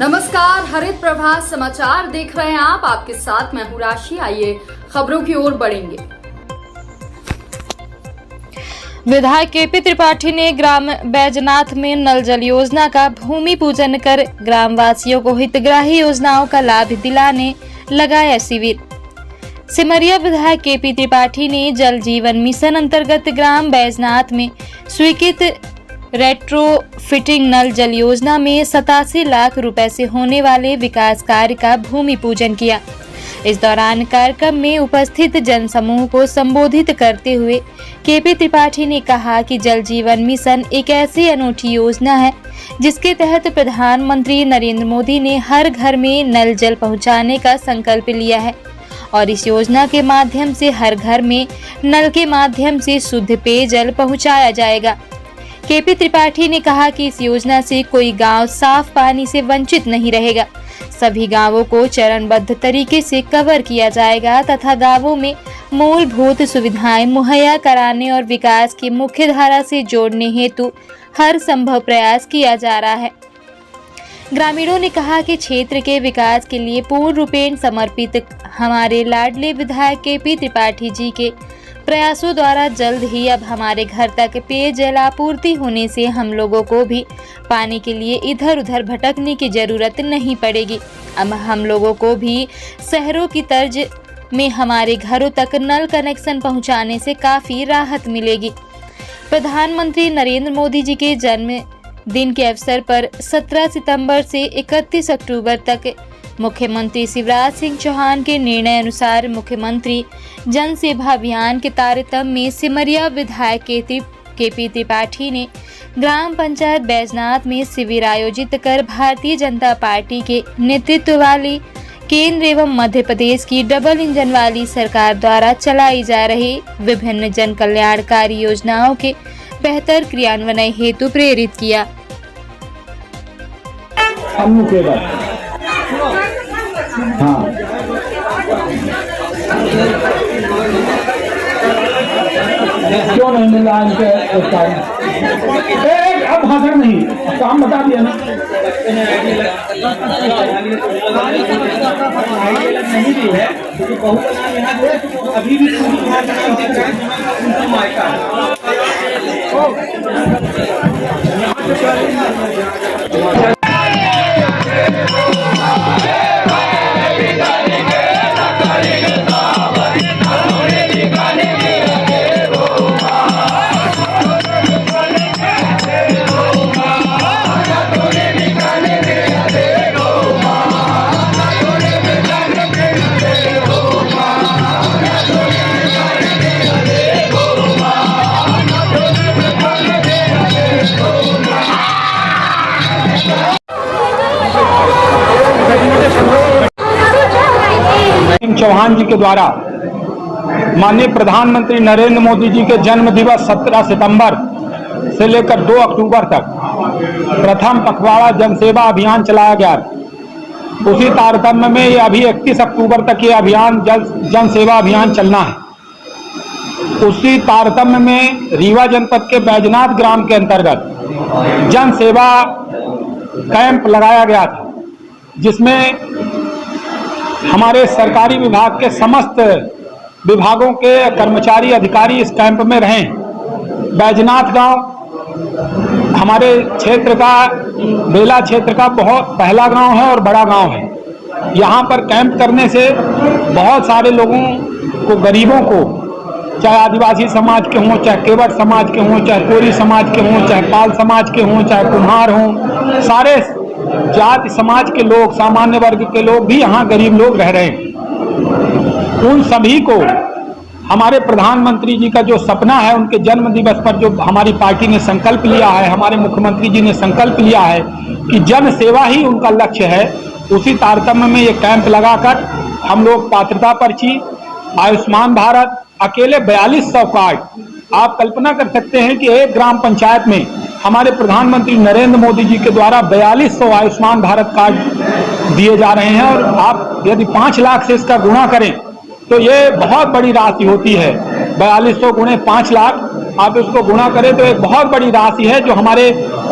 नमस्कार, हरित प्रभात समाचार देख रहे हैं आप। आपके साथ मैं हूं राशि। आइए खबरों की ओर बढ़ेंगे। विधायक केपी त्रिपाठी ने ग्राम बैजनाथ में नल जल योजना का भूमि पूजन कर ग्रामवासियों को हितग्राही योजनाओं का लाभ दिलाने लगाया शिविर। सिमरिया विधायक केपी त्रिपाठी ने जल जीवन मिशन अंतर्गत ग्राम बैजनाथ में स्वीकृत रेट्रोफिटिंग नल जल योजना में 87 लाख रुपए से होने वाले विकास कार्य का भूमि पूजन किया। इस दौरान कार्यक्रम में उपस्थित जनसमूह को संबोधित करते हुए केपी त्रिपाठी ने कहा कि जल जीवन मिशन एक ऐसी अनूठी योजना है जिसके तहत प्रधानमंत्री नरेंद्र मोदी ने हर घर में नल जल पहुंचाने का संकल्प लिया है और इस योजना के माध्यम से हर घर में नल के माध्यम से शुद्ध पेयजल पहुंचाया जाएगा। केपी त्रिपाठी ने कहा कि इस योजना से कोई गांव साफ पानी से वंचित नहीं रहेगा। सभी गांवों को चरणबद्ध तरीके से कवर किया जाएगा तथा गांवों में मूलभूत सुविधाएं मुहैया कराने और विकास की मुख्य धारा से जोड़ने हेतु हर संभव प्रयास किया जा रहा है। ग्रामीणों ने कहा कि क्षेत्र के विकास के लिए पूर्ण रूपेण समर्पित हमारे लाडले विधायक केपी त्रिपाठी जी के प्रयासों द्वारा जल्द ही अब हमारे घर तक पेयजल आपूर्ति होने से हम लोगों को भी पानी के लिए इधर उधर भटकने की जरूरत नहीं पड़ेगी। अब हम लोगों को भी शहरों की तर्ज में हमारे घरों तक नल कनेक्शन पहुंचाने से काफ़ी राहत मिलेगी। प्रधानमंत्री नरेंद्र मोदी जी के जन्म दिन के अवसर पर 17 सितंबर से 31 अक्टूबर तक मुख्यमंत्री शिवराज सिंह चौहान के निर्णय अनुसार मुख्यमंत्री जन सेवा अभियान के तारतम्य में सिमरिया विधायक केपी त्रिपाठी ने ग्राम पंचायत बैजनाथ में शिविर आयोजित कर भारतीय जनता पार्टी के नेतृत्व वाली केंद्र एवं मध्य प्रदेश की डबल इंजन वाली सरकार द्वारा चलाई जा रही विभिन्न जन कल्याणकारी योजनाओं के बेहतर क्रियान्वयन हेतु प्रेरित किया। हाँ। क्यों नहीं मिल रहा इनके टाइम? अब भाषण नहीं, काम बता दिया ना। नहीं दी है क्योंकि बहुत यहाँ जो है अभी भी चौहान जी के द्वारा माननीय प्रधानमंत्री नरेंद्र मोदी जी के जन्म दिवस 17 सितंबर से लेकर 2 अक्टूबर तक प्रथम पखवाड़ा जनसेवा अभियान चलाया गया। उसी तारतम्य में ये अभी 31 अक्टूबर तक ये अभियान जन सेवा अभियान चलना है। उसी तारतम्य में रीवा जनपद के बैजनाथ ग्राम के अंतर्गत जन सेवा कैंप लगाया गया था, जिसमें हमारे सरकारी विभाग के समस्त विभागों के कर्मचारी अधिकारी इस कैंप में रहे। बैजनाथ गांव हमारे क्षेत्र का बेला क्षेत्र का बहुत पहला गांव है और बड़ा गांव है। यहां पर कैंप करने से बहुत सारे लोगों को, गरीबों को, चाहे आदिवासी समाज के हों, चाहे केवट समाज के हों, चाहे कोरी समाज के हों, चाहे पाल समाज के हों, चाहे कुम्हार हों, सारे जाति समाज के लोग, सामान्य वर्ग के लोग भी यहाँ गरीब लोग रह रहे हैं। उन सभी को हमारे प्रधानमंत्री जी का जो सपना है, उनके जन्म दिवस पर जो हमारी पार्टी ने संकल्प लिया है, हमारे मुख्यमंत्री जी ने संकल्प लिया है कि जन सेवा ही उनका लक्ष्य है। उसी तारतम्य में ये कैंप लगाकर हम लोग पात्रता पर्ची, आयुष्मान भारत, अकेले 4200 कार्ड, आप कल्पना कर सकते हैं कि एक ग्राम पंचायत में हमारे प्रधानमंत्री नरेंद्र मोदी जी के द्वारा 4200 आयुष्मान भारत कार्ड दिए जा रहे हैं। और आप यदि 5 लाख से इसका गुणा करें तो ये बहुत बड़ी राशि होती है। 4200 गुणे 5 लाख, आप इसको गुणा करें तो एक बहुत बड़ी राशि है जो हमारे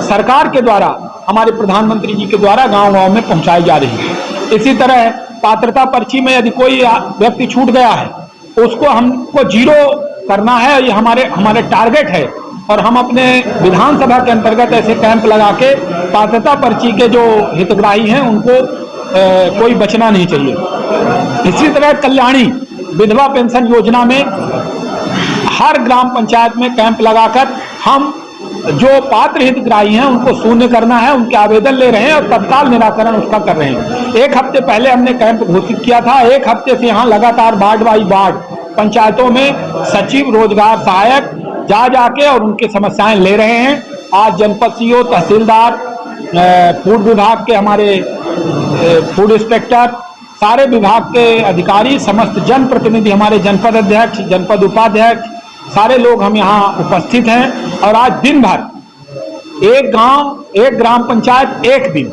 सरकार के द्वारा हमारे प्रधानमंत्री जी के द्वारा गांव-गांव में पहुंचाई जा रही है। इसी तरह पात्रता पर्ची में यदि कोई व्यक्ति छूट गया है, उसको हमको जीरो करना है, ये हमारे टारगेट है। और हम अपने विधानसभा के अंतर्गत ऐसे कैंप लगा के पात्रता पर्ची के जो हितग्राही हैं उनको कोई बचना नहीं चाहिए। इसी तरह कल्याणी विधवा पेंशन योजना में हर ग्राम पंचायत में कैंप लगाकर हम जो पात्र हितग्राही हैं उनको शून्य करना है, उनके आवेदन ले रहे हैं और तत्काल निराकरण उसका कर रहे हैं। एक हफ्ते पहले हमने कैंप घोषित किया था। एक हफ्ते से यहाँ लगातार वार्ड बाई वार्ड पंचायतों में सचिव रोजगार सहायक जा जाके और उनकी समस्याएं ले रहे हैं। आज जनपद सीओ, तहसीलदार, फूड विभाग के हमारे फूड इंस्पेक्टर, सारे विभाग के अधिकारी, समस्त जनप्रतिनिधि, हमारे जनपद अध्यक्ष, जनपद उपाध्यक्ष, सारे लोग हम यहाँ उपस्थित हैं। और आज दिन भर एक गांव, एक ग्राम पंचायत, एक दिन,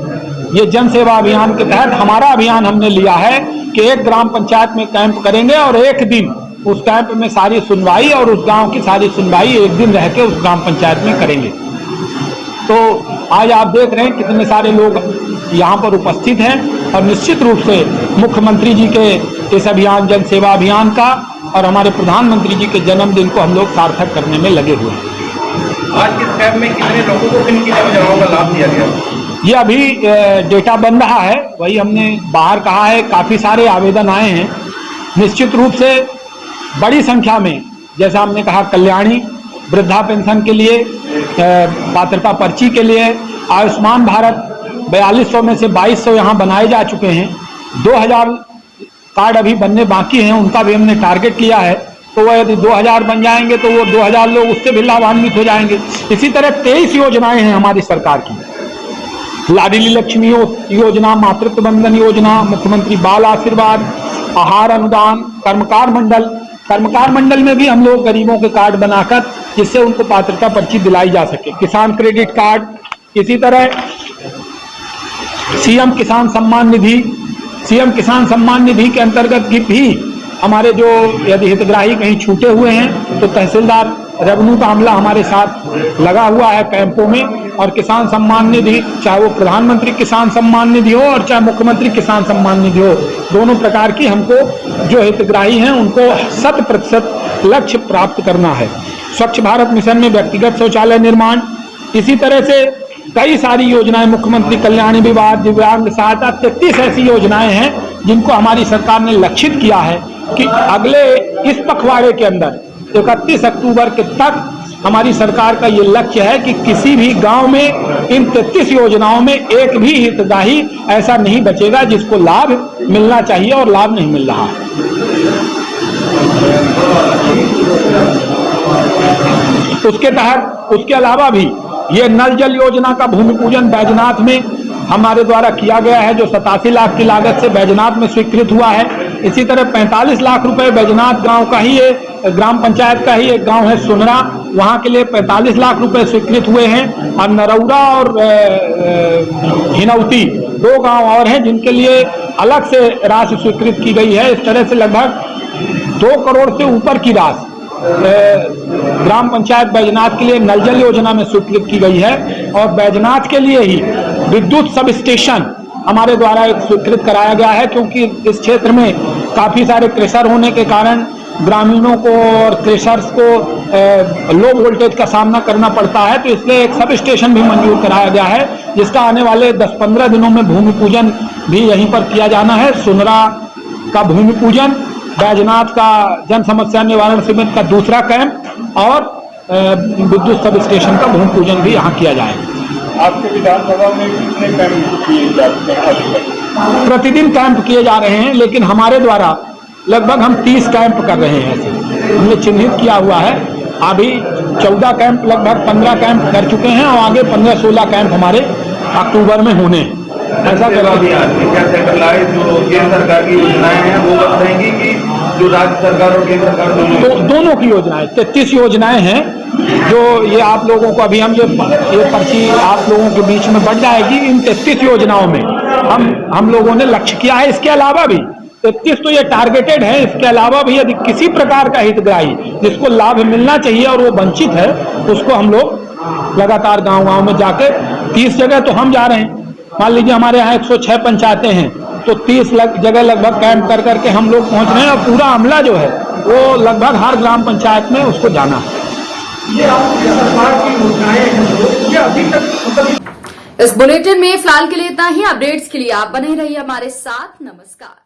ये जन सेवा अभियान के तहत हमारा अभियान हमने लिया है कि एक ग्राम पंचायत में कैंप करेंगे और एक दिन उस कैंप में सारी सुनवाई और उस गांव की सारी सुनवाई एक दिन रह के उस ग्राम पंचायत में करेंगे। तो आज आप देख रहे हैं कितने सारे लोग यहाँ पर उपस्थित हैं और निश्चित रूप से मुख्यमंत्री जी के इस अभियान, जन सेवा अभियान का और हमारे प्रधानमंत्री जी के जन्मदिन को हम लोग सार्थक करने में लगे हुए हैं। आज इस कैंप में कितने लोगों को किन किन योजनाओं का लाभ दिया गया? ये अभी डेटा बन रहा है, वही हमने बाहर कहा है। काफी सारे आवेदन आए हैं। निश्चित रूप से बड़ी संख्या में, जैसा हमने कहा, कल्याणी वृद्धा पेंशन के लिए, पात्रता पर्ची के लिए, आयुष्मान भारत 4200 में से 2200 यहाँ बनाए जा चुके हैं। 2000 कार्ड अभी बनने बाकी हैं, उनका भी हमने टारगेट किया है। तो वह यदि 2000 बन जाएंगे तो वो 2000 लोग उससे भी लाभान्वित हो जाएंगे। इसी तरह 23 योजनाएं हैं हमारी सरकार की। लाडली लक्ष्मी योजना, मातृत्व बंधन योजना, मुख्यमंत्री बाल आशीर्वाद, आहार अनुदान, कर्मकार मंडल में भी हम लोग गरीबों के कार्ड बनाकर जिससे उनको पात्रता पर्ची दिलाई जा सके। किसान क्रेडिट कार्ड, इसी तरह सीएम किसान सम्मान निधि के अंतर्गत भी हमारे जो यदि हितग्राही कहीं छूटे हुए हैं तो तहसीलदार रेवेन्यू का अमला हमारे साथ लगा हुआ है कैंपों में। और किसान सम्मान निधि, चाहे वो प्रधानमंत्री किसान सम्मान निधि हो और चाहे मुख्यमंत्री किसान सम्मान निधि हो, दोनों प्रकार की हमको जो हितग्राही हैं उनको 100% लक्ष्य प्राप्त करना है। स्वच्छ भारत मिशन में व्यक्तिगत शौचालय निर्माण, इसी तरह से कई सारी योजनाएं, मुख्यमंत्री कल्याणी विवाह, दिव्यांग सहायता, 33 ऐसी योजनाएं हैं जिनको हमारी सरकार ने लक्षित किया है कि अगले इस पखवाड़े के अंदर 31 अक्टूबर के तक हमारी सरकार का ये लक्ष्य है कि किसी भी गांव में इन 33 योजनाओं में एक भी हितग्राही ऐसा नहीं बचेगा जिसको लाभ मिलना चाहिए और लाभ नहीं मिल रहा है। उसके तहत, उसके अलावा भी ये नल जल योजना का भूमि पूजन बैजनाथ में हमारे द्वारा किया गया है, जो 87 लाख की लागत से बैजनाथ में स्वीकृत हुआ है। इसी तरह 45 लाख रुपए बैजनाथ गांव का ही, ग्राम पंचायत का ही एक गांव है सुनरा, वहां के लिए 45 लाख रुपए स्वीकृत हुए हैं। और नरौरा और हिनौती 2 गांव और हैं जिनके लिए अलग से राशि स्वीकृत की गई है। इस तरह से लगभग 2 करोड़ से ऊपर की राशि ग्राम पंचायत बैजनाथ के लिए नल जल योजना में स्वीकृत की गई है। और बैजनाथ के लिए ही विद्युत सब स्टेशन हमारे द्वारा एक स्वीकृत कराया गया है, क्योंकि इस क्षेत्र में काफी सारे क्रेशर होने के कारण ग्रामीणों को और क्रेशर्स को लो वोल्टेज का सामना करना पड़ता है। तो इसलिए एक सब स्टेशन भी मंजूर कराया गया है, जिसका आने वाले 10-15 दिनों में भूमि पूजन भी यहीं पर किया जाना है। सुनरा का भूमि पूजन, बैजनाथ का जन समस्या निवारण शिविर का दूसरा कैंप और विद्युत सब स्टेशन का भूमि पूजन भी यहाँ किया जाएगा। आपके विधानसभा में कितने कैंप किए जाते हैं? प्रतिदिन कैंप किए जा रहे हैं, लेकिन हमारे द्वारा लगभग हम 30 कैंप कर रहे हैं। ऐसे हमने चिन्हित किया हुआ है। अभी 14 कैंप, लगभग 15 कैंप कर चुके हैं और आगे 15-16 कैंप हमारे अक्टूबर में होने हैं। ऐसा करा दिया। क्या सेंट्रलाइज जो केंद्र सरकार की योजनाएं हैं वो बन रहेंगी कि जो राज्य सरकार और केंद्र सरकार दोनों की योजनाएं, 33 योजनाएं हैं जो ये आप लोगों को अभी हम ये पर्ची आप लोगों के बीच में बढ़ जाएगी। इन 33 योजनाओं में हम लोगों ने लक्ष्य किया है। इसके अलावा भी 33 तो ये टारगेटेड है। इसके अलावा भी यदि किसी प्रकार का हितग्राही जिसको लाभ मिलना चाहिए और वो वंचित है, उसको हम लोग लगातार गांव-गांव में जाकर 30 जगह तो हम जा रहे हैं। मान लीजिए हमारे यहाँ 106 पंचायतें हैं, तो 30 जगह लगभग कैंप कर करके हम लोग पहुंच रहे हैं और पूरा अमला जो है वो लगभग हर ग्राम पंचायत में उसको जाना है। ये आपकी सरकार की योजनाएं हैं, ये अभी तक मतलब इस बुलेटिन में फिलहाल के लिए इतना ही। अपडेट्स के लिए आप बने रहिए हमारे साथ। नमस्कार।